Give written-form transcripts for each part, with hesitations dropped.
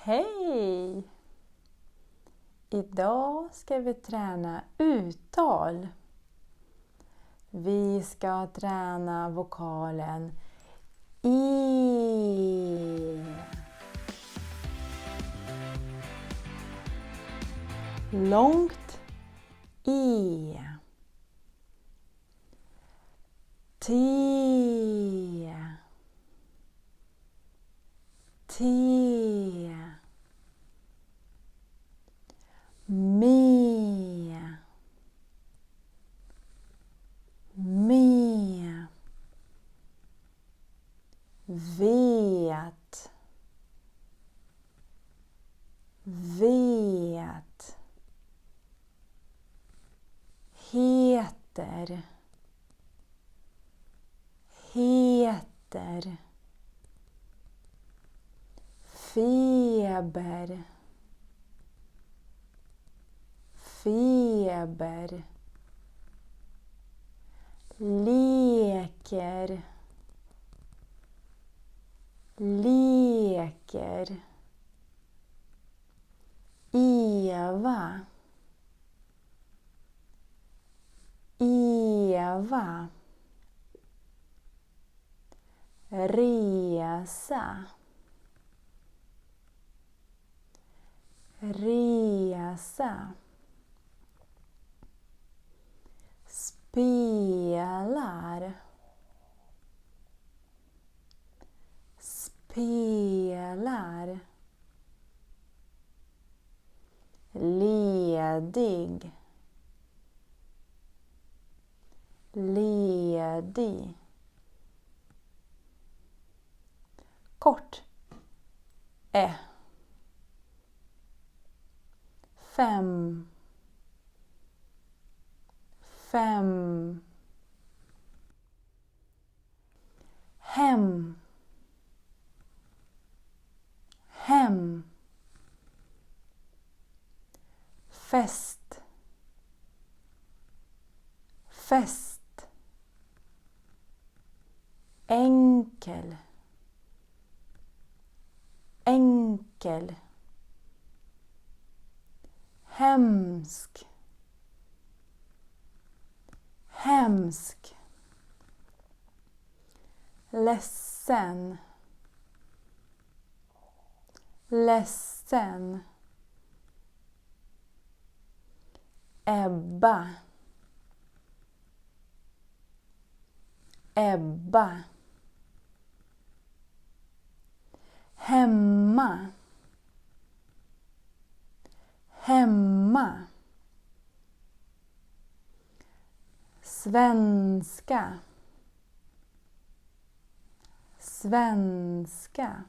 Hej! Idag ska vi träna uttal. Vi ska träna vokalen I. Långt I. T. T. Me. Me. Vet. Vet. Heter. Heter. Feber. Feber. Leker. Leker. Eva. Eva. Resa. Resa. Spelar. Spelar. Ledig. Ledig. Kort. 5. 5. Hem. Hem. Fest. Fest. Enkel. Enkel. Hemsk. Hemsk. Ledsen. Ledsen. Ebba. Ebba. Hemma. Hemma. Svenska. Svenska.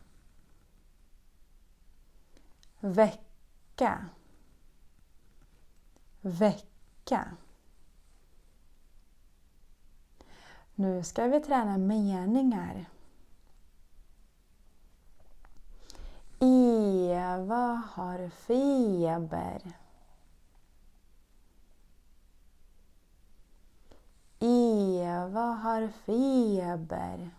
Vecka. Vecka. Nu ska vi träna meningar. Eva har feber. Eva har feber.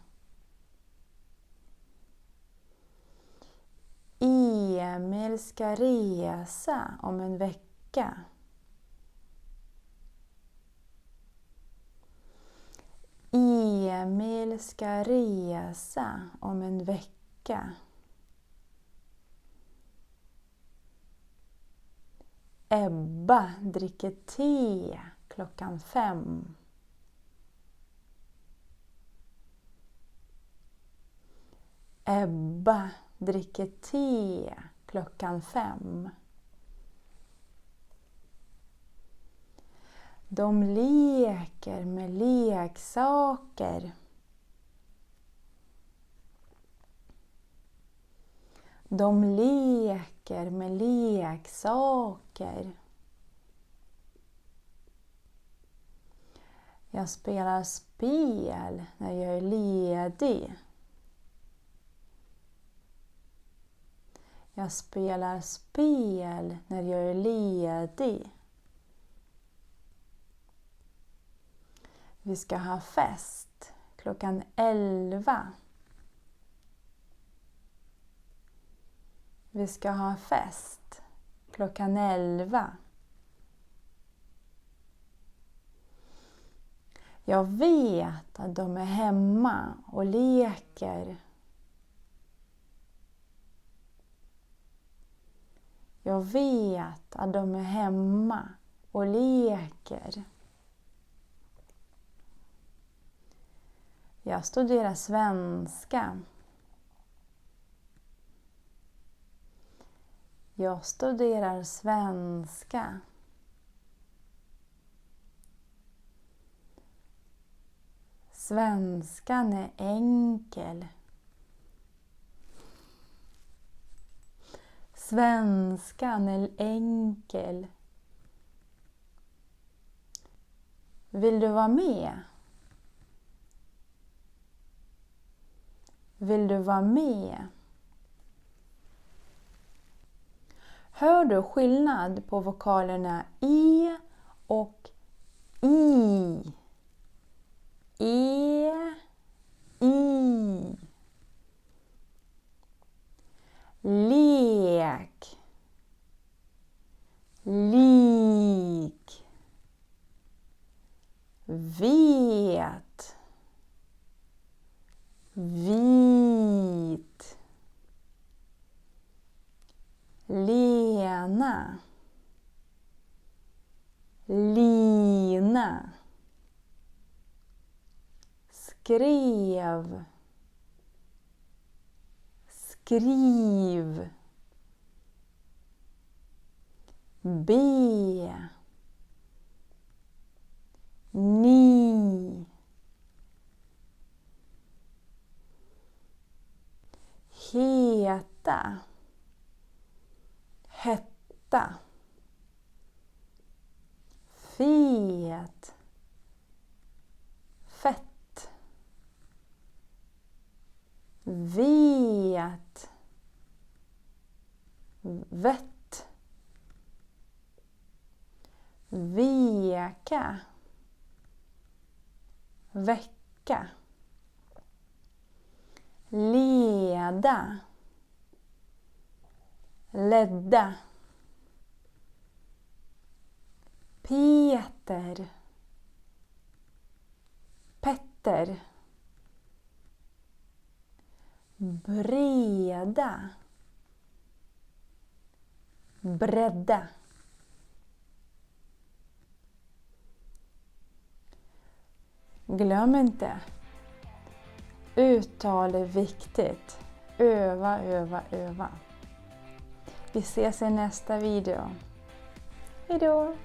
Emil ska resa om en vecka. Emil ska resa om en vecka. Ebba dricker te klockan 5. Ebba dricker te klockan 5. De leker med leksaker. De leker med leksaker. Jag spelar spel när jag är ledig. Jag spelar spel när jag är ledig. Vi ska ha fest klockan 11. Vi ska ha fest klockan 11. Jag vet att de är hemma och leker. Jag vet att de är hemma och leker. Jag studerar svenska. Jag studerar svenska. Svenskan är enkel. Svenskan är enkel. Vill du vara med? Vill du vara med? Hör du skillnad på vokalerna E och I? E, I. Lek, lik. Vet, vit. Lena, lina. Skrev, skriv. Be, ni. Heta, hetta. Fet, fett. Vet, vett. Veka, vecka. Leda, ledda. Peter, Petter. Breda, bredda. Glöm inte, uttal är viktigt. Öva, öva, öva. Vi ses i nästa video. Hej då!